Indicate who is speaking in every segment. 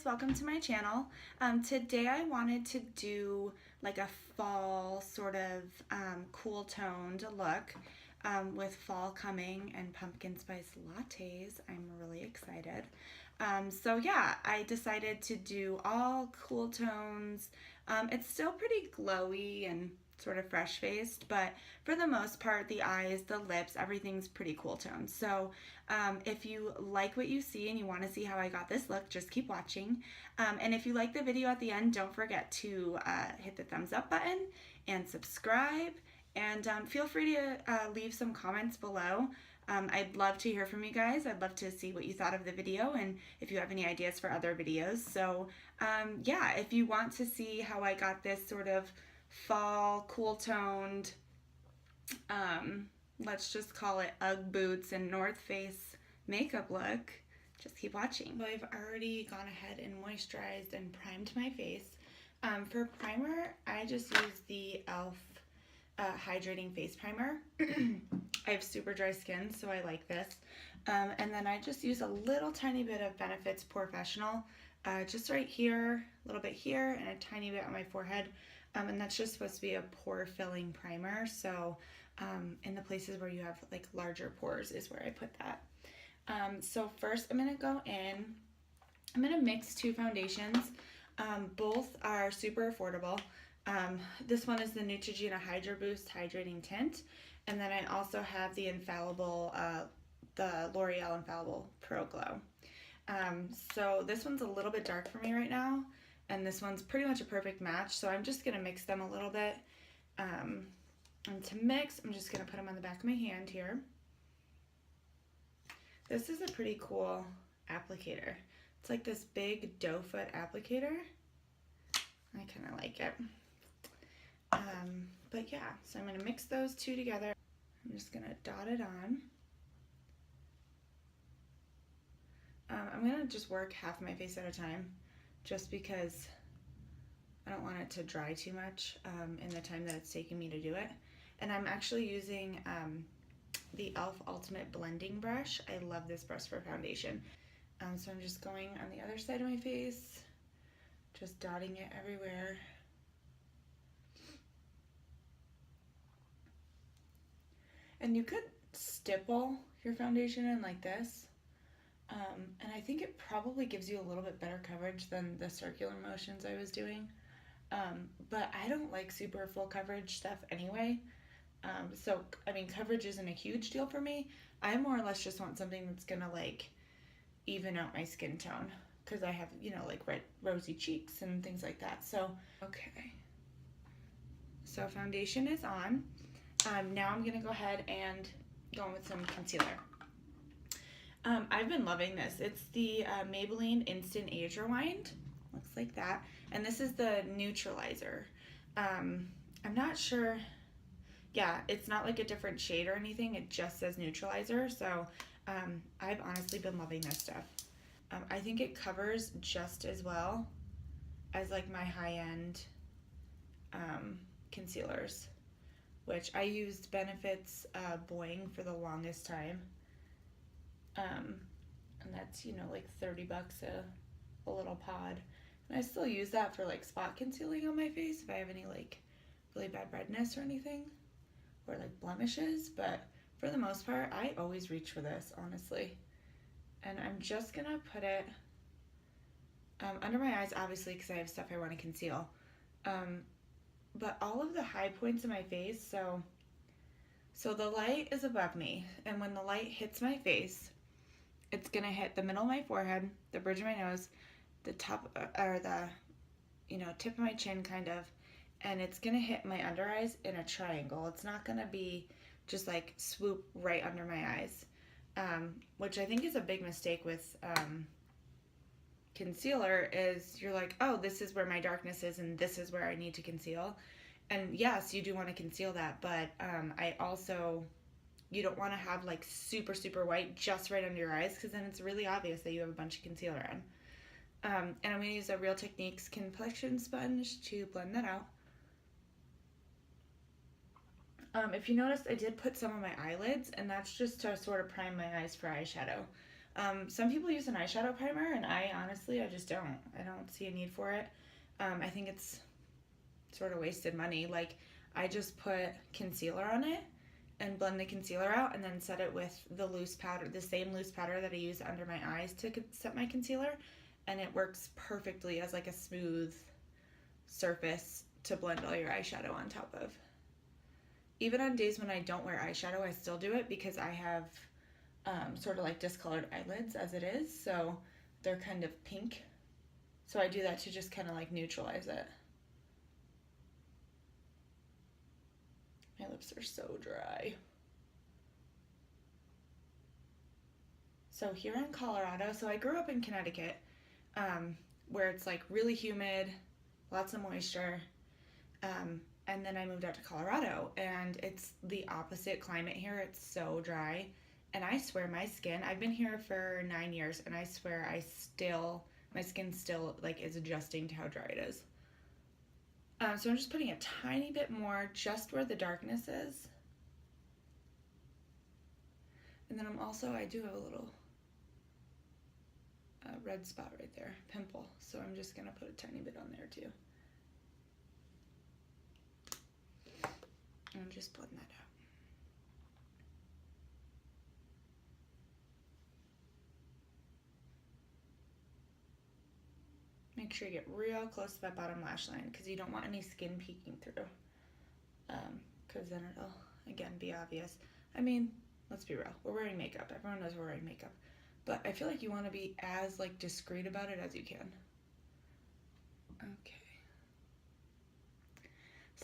Speaker 1: welcome to my channel. Today I wanted to do like a fall sort of cool toned look with fall coming and pumpkin spice lattes. I'm really excited. So yeah, I decided to do all cool tones. It's still pretty glowy and sort of fresh faced, but for the most part, the eyes, the lips, everything's pretty cool tones. So if you like what you see and you want to see how I got this look, just keep watching. And if you like the video at the end, don't forget to hit the thumbs up button and subscribe. And feel free to leave some comments below. I'd love to hear from you guys. I'd love to see what you thought of the video and if you have any ideas for other videos. So yeah, if you want to see how I got this sort of fall, cool toned, let's just call it Ugg boots and North Face makeup look, just keep watching. So I've already gone ahead and moisturized and primed my face. For primer, I just use the e.l.f. Hydrating face primer. I have super dry skin, so I like this. And then I just use a little tiny bit of Benefit's Professional, just right here, a little bit here, and a tiny bit on my forehead. And that's just supposed to be a pore filling primer. So in the places where you have like larger pores is where I put that. So first I'm gonna go in, I'm gonna mix two foundations. Both are super affordable. This one is the Neutrogena hydroboost hydrating tint. And then I also have the infallible, the L'Oreal Infallible Pro Glow. So this one's a little bit dark for me right now, and this one's pretty much a perfect match, so I'm just going to mix them a little bit. And to mix, I'm just going to put them on the back of my hand here. This is a pretty cool applicator. It's like this big doe foot applicator. I kind of like it. But yeah, so I'm going to mix those two together. I'm just going to dot it on. I'm going to just work half my face at a time, just because I don't want it to dry too much in the time that it's taking me to do it. And I'm actually using the e.l.f. Ultimate Blending Brush. I love this brush for foundation. So I'm just going on the other side of my face, just dotting it everywhere. And you could stipple your foundation in like this. And I think it probably gives you a little bit better coverage than the circular motions I was doing. But I don't like super full coverage stuff anyway. So, I mean, coverage isn't a huge deal for me. I more or less just want something that's gonna like even out my skin tone, because I have, you know, like rosy cheeks and things like that. So, okay. So foundation is on. Now I'm gonna go ahead and go in with some concealer. I've been loving this. It's the Maybelline Instant Age Rewind. Looks like that. And this is the Neutralizer. I'm not sure. Yeah, it's not like a different shade or anything. It just says Neutralizer. So I've honestly been loving this stuff. I think it covers just as well as like my high-end concealers, which I used Benefit's Boing for the longest time. And that's, you know, like 30 bucks a little pod. And I still use that for like spot concealing on my face if I have any like really bad redness or anything, or like blemishes. But for the most part, I always reach for this, honestly. And I'm just gonna put it under my eyes, obviously, because I have stuff I want to conceal. But all of the high points in my face, so the light is above me, and when the light hits my face, it's gonna hit the middle of my forehead, the bridge of my nose, the top, or the, you know, tip of my chin kind of, and it's gonna hit my under eyes in a triangle. It's not gonna be just like swoop right under my eyes, which I think is a big mistake with concealer. Is you're like, oh, this is where my darkness is and this is where I need to conceal. And yes, you do want to conceal that, but I also, you don't want to have like super white just right under your eyes, because then it's really obvious that you have a bunch of concealer on. And I'm going to use a Real Techniques complexion sponge to blend that out. If you noticed, I did put some on my eyelids, and that's just to sort of prime my eyes for eyeshadow. Some people use an eyeshadow primer, and I honestly just don't. I don't see a need for it. I think it's sort of wasted money. Like, I just put concealer on it and blend the concealer out, and then set it with the loose powder, the same loose powder that I use under my eyes to set my concealer, and it works perfectly as like a smooth surface to blend all your eyeshadow on top of. Even on days when I don't wear eyeshadow, I still do it because I have sort of like discolored eyelids as it is, so they're kind of pink. So I do that to just kind of like neutralize it. My lips are so dry. So here in Colorado, so I grew up in Connecticut, where it's like really humid, lots of moisture, and then I moved out to Colorado, and it's the opposite climate here. It's so dry, and I swear my skin, I've been here for 9 years, and I swear my skin still like is adjusting to how dry it is. So I'm just putting a tiny bit more just where the darkness is. And then I do have a little red spot right there, pimple. So I'm just gonna put a tiny bit on there too. And just blend that out. Make sure you get real close to that bottom lash line because you don't want any skin peeking through. Because then it'll, again, be obvious. I mean, let's be real. We're wearing makeup. Everyone knows we're wearing makeup. But I feel like you want to be as like discreet about it as you can. Okay.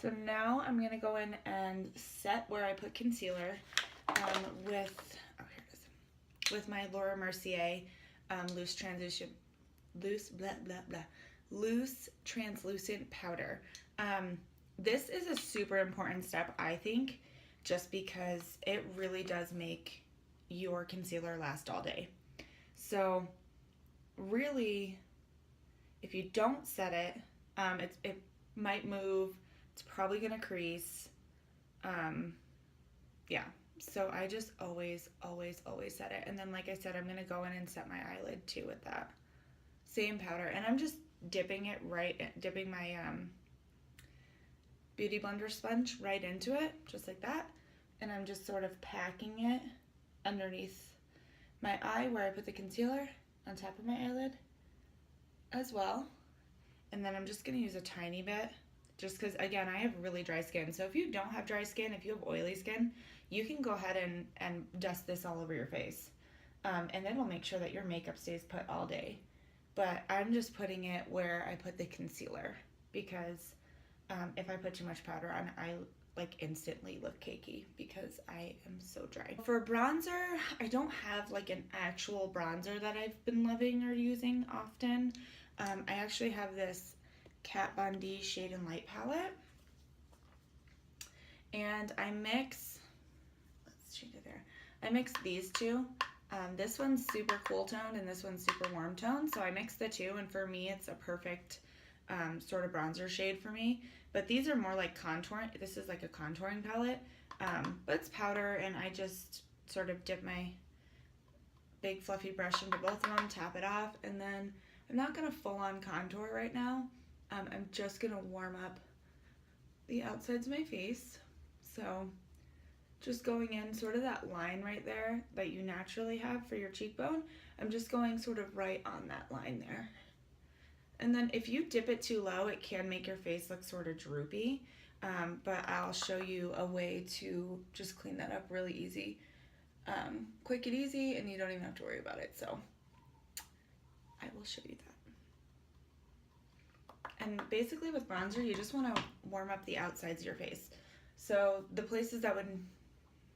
Speaker 1: So now I'm going to go in and set where I put concealer with my Laura Mercier loose translucent powder. This is a super important step, I think, just because it really does make your concealer last all day. So really, if you don't set it, it might move. It's probably gonna crease. Yeah. So I just always set it. And then, like I said, I'm gonna go in and set my eyelid too with that same powder. And I'm just dipping my Beauty Blender sponge right into it, just like that. And I'm just sort of packing it underneath my eye where I put the concealer, on top of my eyelid as well. And then I'm just gonna use a tiny bit, just because, again, I have really dry skin. So if you don't have dry skin, if you have oily skin, you can go ahead and dust this all over your face. And it'll make sure that your makeup stays put all day. But I'm just putting it where I put the concealer, because if I put too much powder on, I like instantly look cakey because I am so dry. For bronzer, I don't have like an actual bronzer that I've been loving or using often. I actually have this Kat Von D Shade and Light palette, and I mix, let's change it there. I mix these two. This one's super cool toned and this one's super warm toned, so I mix the two, and for me it's a perfect sort of bronzer shade for me. But these are more like contouring. This is like a contouring palette, but it's powder, and I just sort of dip my big fluffy brush into both of them, tap it off, and then I'm not gonna full on contour right now. I'm just gonna warm up the outsides of my face. So just going in sort of that line right there that you naturally have for your cheekbone, I'm just going sort of right on that line there. And then if you dip it too low, it can make your face look sort of droopy, but I'll show you a way to just clean that up really easy. Quick and easy, and you don't even have to worry about it, so I will show you that. And basically with bronzer, you just want to warm up the outsides of your face. So the places that would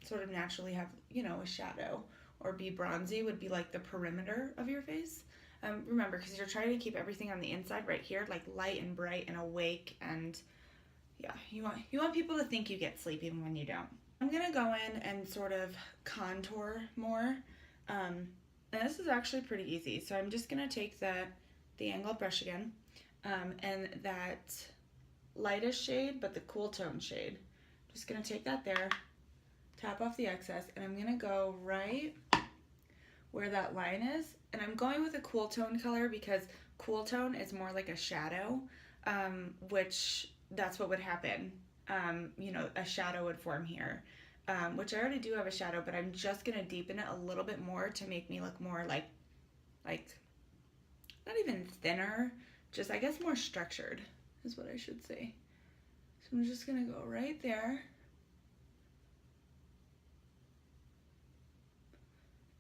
Speaker 1: sort of naturally have, you know, a shadow or be bronzy would be like the perimeter of your face. Remember, because you're trying to keep everything on the inside right here, like light and bright and awake, and yeah, you want people to think you get sleepy when you don't. I'm gonna go in and sort of contour more, and this is actually pretty easy. So I'm just gonna take the angled brush again, and that lightest shade, but the cool tone shade. Just gonna take that there, tap off the excess, and I'm gonna go right where that line is. And I'm going with a cool tone color because cool tone is more like a shadow, which that's what would happen. You know, a shadow would form here, which I already do have a shadow, but I'm just going to deepen it a little bit more to make me look more like not even thinner, just I guess more structured is what I should say. So I'm just going to go right there.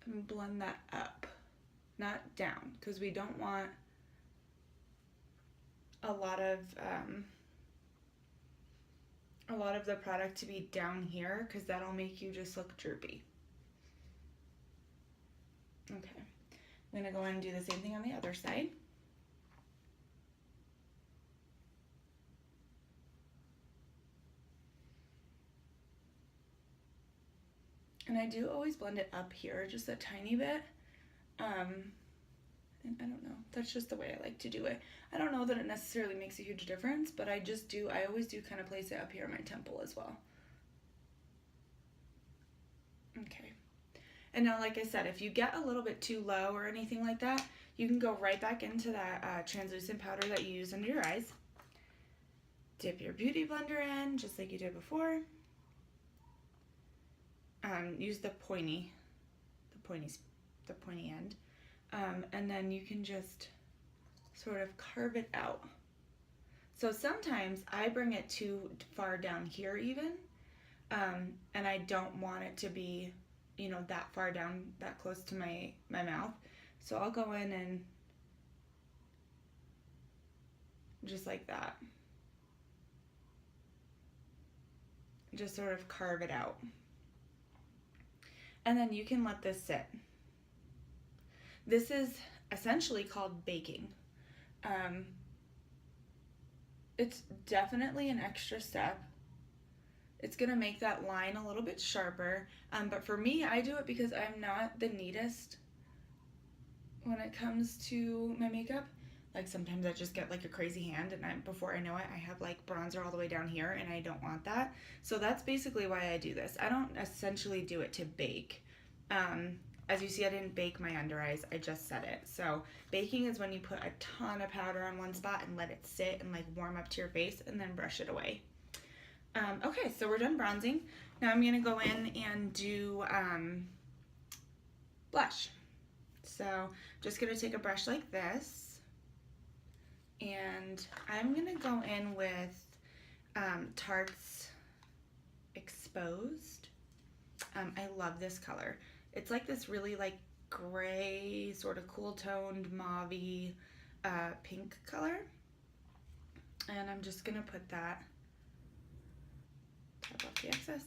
Speaker 1: And blend that up, not down, because we don't want a lot of the product to be down here, because that'll make you just look droopy. Okay, I'm gonna go in and do the same thing on the other side. And I do always blend it up here just a tiny bit. And I don't know, that's just the way I like to do it. I don't know that it necessarily makes a huge difference, but I always do kind of place it up here in my temple as well. Okay. And now, like I said, if you get a little bit too low or anything like that, you can go right back into that translucent powder that you use under your eyes. Dip your beauty blender in, just like you did before. Use the pointy end, and then you can just sort of carve it out. So sometimes I bring it too far down here even, and I don't want it to be, you know, that far down, that close to my mouth. So I'll go in and just like that, just sort of carve it out. And then you can let this sit. This is essentially called baking. It's definitely an extra step. It's gonna make that line a little bit sharper. But for me, I do it because I'm not the neatest when it comes to my makeup. Like sometimes I just get like a crazy hand, and before I know it, I have like bronzer all the way down here, and I don't want that. So that's basically why I do this. I don't essentially do it to bake. As you see, I didn't bake my under eyes, I just set it. So baking is when you put a ton of powder on one spot and let it sit and like warm up to your face and then brush it away. Okay, so we're done bronzing. Now I'm gonna go in and do blush. So just gonna take a brush like this, and I'm gonna go in with Tarte's Exposed. I love this color. It's like this really like gray, sort of cool toned mauve-y pink color. And I'm just gonna put that, tap off the excess,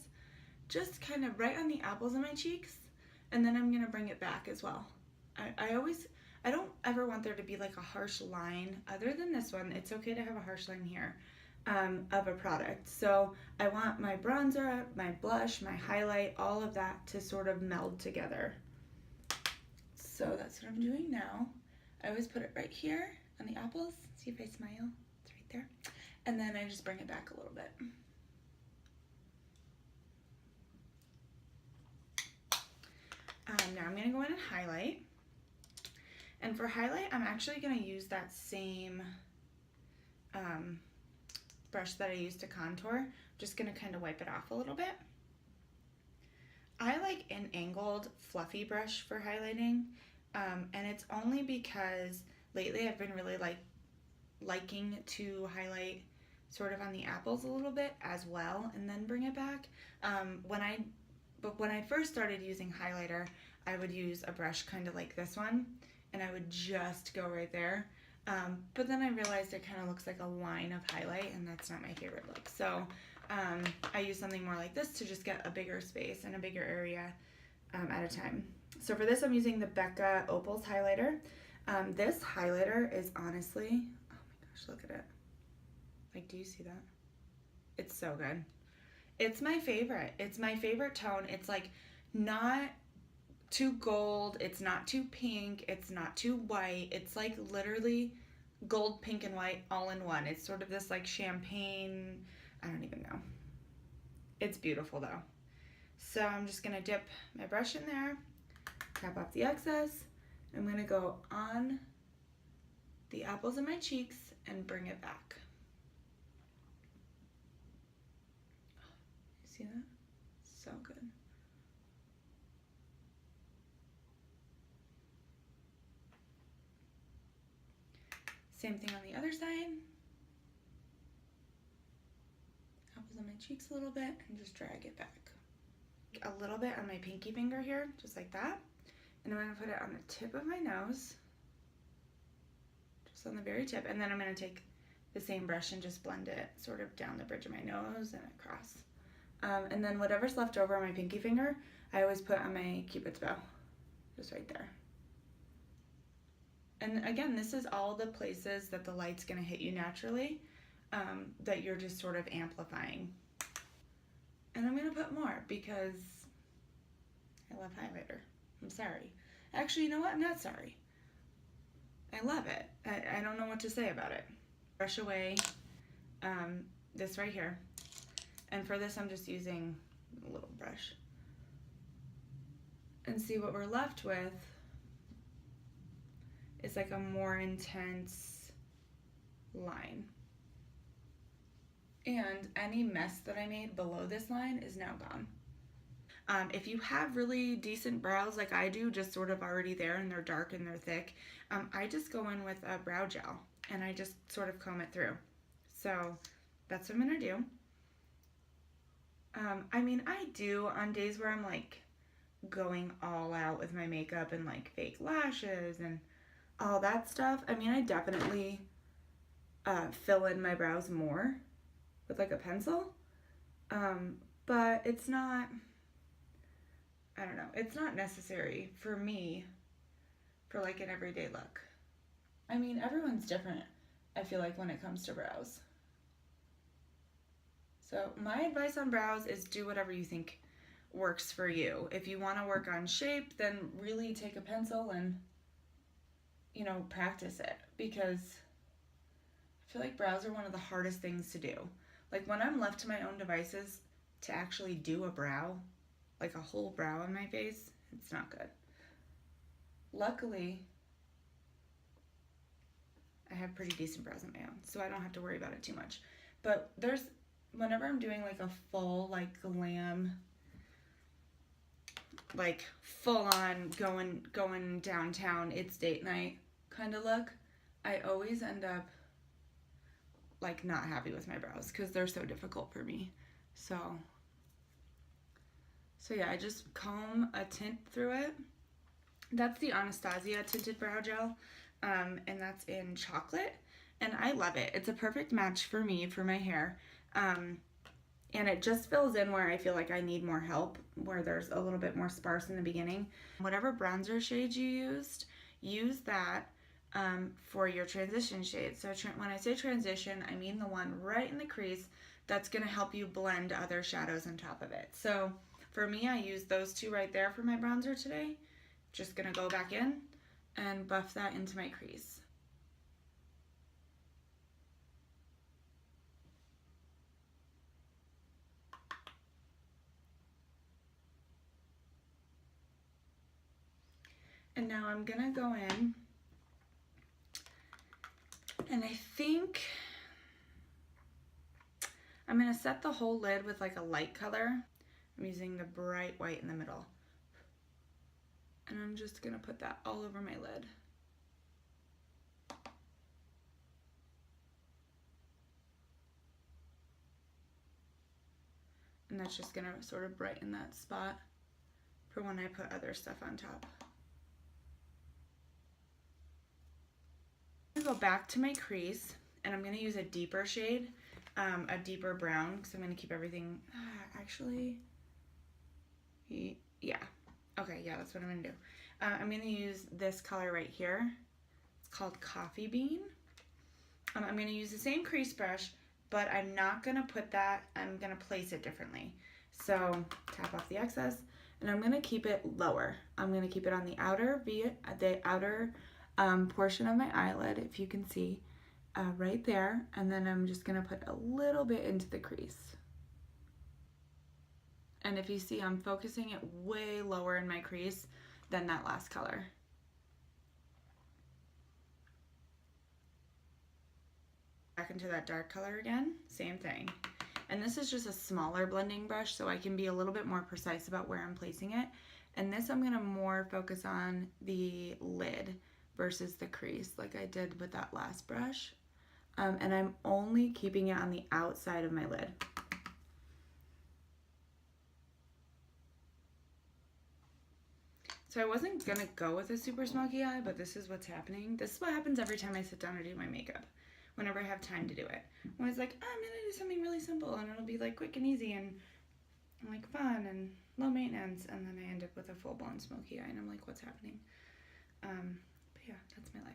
Speaker 1: just kind of right on the apples of my cheeks, and then I'm gonna bring it back as well. I don't ever want there to be like a harsh line. Other than this one, it's okay to have a harsh line here of a product. So I want my bronzer, my blush, my highlight, all of that to sort of meld together. So that's what I'm doing now. I always put it right here on the apples. See if I smile? It's right there. And then I just bring it back a little bit. Now I'm gonna go in and highlight. And for highlight, I'm actually gonna use that same brush that I used to contour. I'm just gonna kind of wipe it off a little bit. I like an angled fluffy brush for highlighting, and it's only because lately I've been really liking to highlight sort of on the apples a little bit as well and then bring it back. But when I first started using highlighter, I would use a brush kind of like this one, and I would just go right there. But then I realized it kind of looks like a line of highlight, and that's not my favorite look. So I use something more like this to just get a bigger space and a bigger area at a time. So for this, I'm using the Becca Opal's highlighter. This highlighter is honestly, oh my gosh, look at it. Like, do you see that? It's so good. It's my favorite. It's my favorite tone. It's like not too gold, it's not too pink, it's not too white. It's like literally gold, pink, and white all in one. It's sort of this like champagne, I don't even know. It's beautiful though. So I'm just gonna dip my brush in there, Tap off the excess. I'm gonna go on the apples of my cheeks and bring it back. You see that? So good. Same thing on the other side. Apples on my cheeks a little bit and just drag it back. A little bit on my pinky finger here, just like that. And I'm gonna put it on the tip of my nose. Just on the very tip. And then I'm gonna take the same brush and just blend it sort of down the bridge of my nose and across. And then whatever's left over on my pinky finger, I always put on my Cupid's bow, just right there. And again, this is all the places that the light's gonna hit you naturally, that you're just sort of amplifying. And I'm gonna put more because I love highlighter. I'm sorry. Actually, you know what? I'm not sorry. I love it. I don't know what to say about it. Brush away this right here. And for this, I'm just using a little brush. And see what we're left with is like a more intense line. And any mess that I made below this line is now gone. If you have really decent brows like I do, just sort of already there and they're dark and they're thick, I just go in with a brow gel and I just sort of comb it through. So that's what I'm gonna do. I mean, I do on days where I'm like going all out with my makeup and like fake lashes and all that stuff. I mean, I definitely fill in my brows more with like a pencil, but it's not, I don't know, it's not necessary for me for like an everyday look. I mean, everyone's different, I feel like, when it comes to brows. So my advice on brows is do whatever you think works for you. If you want to work on shape, then really take a pencil and, you know, practice it, because I feel like brows are one of the hardest things to do. Like when I'm left to my own devices to actually do a brow, like a whole brow on my face, it's not good. Luckily, I have pretty decent brows on my own, so I don't have to worry about it too much. But whenever I'm doing like a full, like glam, like full on going downtown, it's date night kind of look, I always end up like not happy with my brows because they're so difficult for me. So yeah, I just comb a tint through it. That's the Anastasia tinted brow gel, and that's in chocolate, and I love it. It's a perfect match for me, for my hair, and it just fills in where I feel like I need more help, where there's a little bit more sparse in the beginning. Whatever bronzer shade you used, use that for your transition shade. So when I say transition, I mean the one right in the crease that's going to help you blend other shadows on top of it. So for me, I use those two right there for my bronzer today. Just going to go back in and buff that into my crease. And now I'm going to go in, and I think I'm going to set the whole lid with like a light color. I'm using the bright white in the middle. And I'm just going to put that all over my lid. And that's just going to sort of brighten that spot for when I put other stuff on top. I'm going to go back to my crease, and I'm going to use a deeper shade, a deeper brown, because I'm going to keep everything, actually, yeah. Okay, yeah, that's what I'm going to do. I'm going to use this color right here. It's called Coffee Bean. I'm going to use the same crease brush, but I'm not going to put that, I'm going to place it differently. So tap off the excess, and I'm going to keep it lower. I'm going to keep it on the outer portion of my eyelid, if you can see, right there, and then I'm just going to put a little bit into the crease. And if you see, I'm focusing it way lower in my crease than that last color. Back into that dark color again, same thing. And this is just a smaller blending brush, so I can be a little bit more precise about where I'm placing it. And this I'm gonna more focus on the lid versus the crease like I did with that last brush. And I'm only keeping it on the outside of my lid. So I wasn't gonna go with a super smoky eye, but this is what's happening. This is what happens every time I sit down to do my makeup, whenever I have time to do it. When it's like, oh, I'm gonna do something really simple and it'll be like quick and easy and like fun and low maintenance, and then I end up with a full-blown smoky eye and I'm like, what's happening? But yeah, that's my life.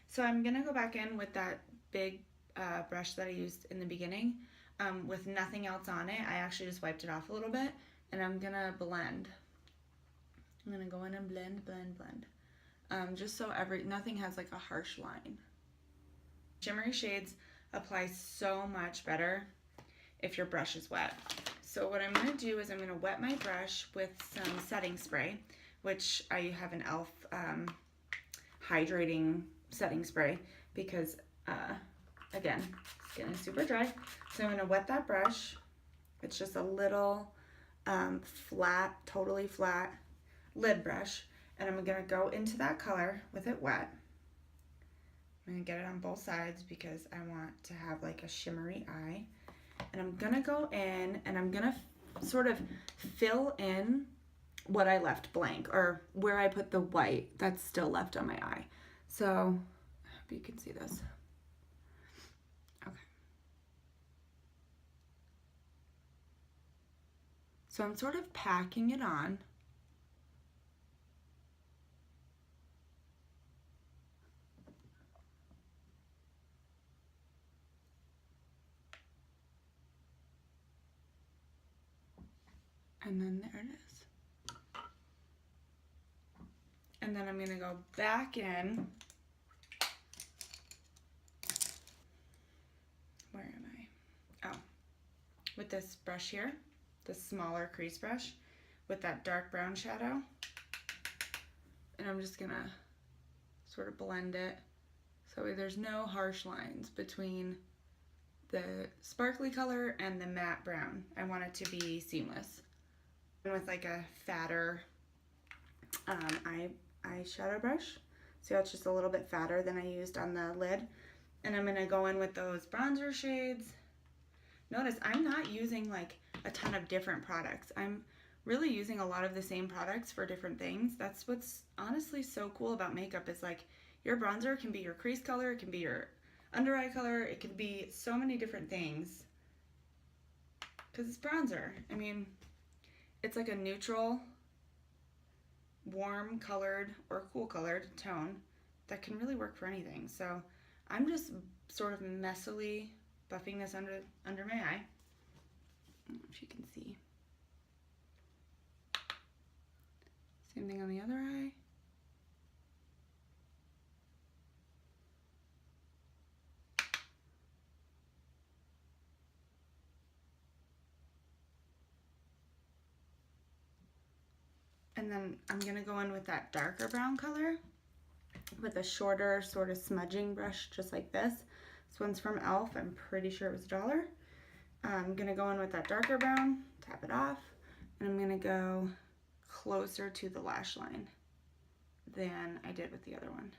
Speaker 1: So I'm gonna go back in with that big brush that I used in the beginning with nothing else on it. I actually just wiped it off a little bit, and I'm gonna blend. I'm gonna go in and blend, blend, blend. Just so nothing has like a harsh line. Shimmery shades apply so much better if your brush is wet. So what I'm gonna do is I'm gonna wet my brush with some setting spray, which I have an e.l.f. Hydrating setting spray because, again, skin is super dry. So I'm gonna wet that brush. It's just a little flat, totally flat lid brush, and I'm gonna go into that color with it wet. I'm gonna get it on both sides because I want to have like a shimmery eye. And I'm gonna go in and I'm gonna sort of fill in what I left blank, or where I put the white that's still left on my eye. So I hope you can see this. Okay. So I'm sort of packing it on. And then there it is. And then I'm gonna go back in. Where am I? Oh, with this brush here, the smaller crease brush with that dark brown shadow. And I'm just gonna sort of blend it so there's no harsh lines between the sparkly color and the matte brown. I want it to be seamless. And with like a fatter eyeshadow brush. So it's just a little bit fatter than I used on the lid. And I'm gonna go in with those bronzer shades. Notice I'm not using like a ton of different products. I'm really using a lot of the same products for different things. That's what's honestly so cool about makeup, is like your bronzer can be your crease color, it can be your under eye color, it could be so many different things. Because it's bronzer. I mean, it's like a neutral, warm colored or cool colored tone that can really work for anything. So I'm just sort of messily buffing this under my eye. I don't know if you can see. Same thing on the other eye. And then I'm gonna go in with that darker brown color with a shorter sort of smudging brush, just like this. This one's from e.l.f. I'm pretty sure it was $1. I'm gonna go in with that darker brown, tap it off, and I'm gonna go closer to the lash line than I did with the other one.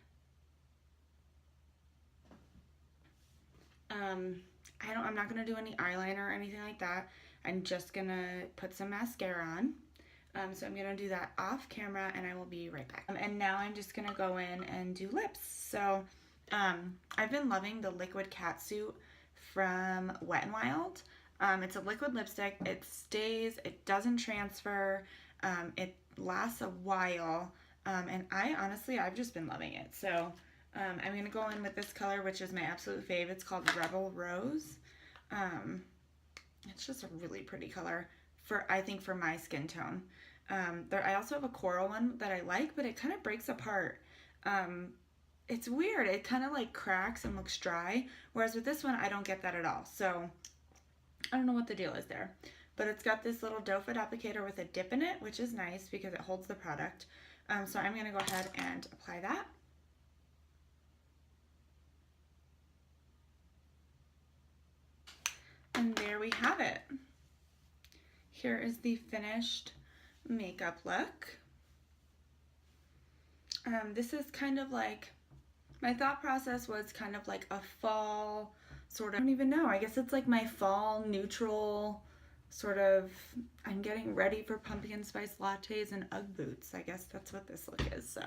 Speaker 1: I'm not gonna do any eyeliner or anything like that. I'm just gonna put some mascara on. So I'm gonna do that off camera and I will be right back. And now I'm just gonna go in and do lips. So I've been loving the liquid catsuit from Wet n Wild. It's a liquid lipstick. It stays, it doesn't transfer, it lasts a while, and I've just been loving it. So I'm gonna go in with this color, which is my absolute fave. It's called Rebel Rose. It's just a really pretty color I think for my skin tone. I also have a coral one that I like, but it kind of breaks apart. It's weird. It kind of like cracks and looks dry, whereas with this one, I don't get that at all. So I don't know what the deal is there. but it's got this little doe foot applicator with a dip in it, which is nice because it holds the product. So I'm going to go ahead and apply that. And there we have it. Here is the finished makeup look. This is kind of like, my thought process was kind of like a fall sort of, I don't even know, I guess it's like my fall neutral sort of, I'm getting ready for pumpkin spice lattes and Ugg boots. I guess that's what this look is. So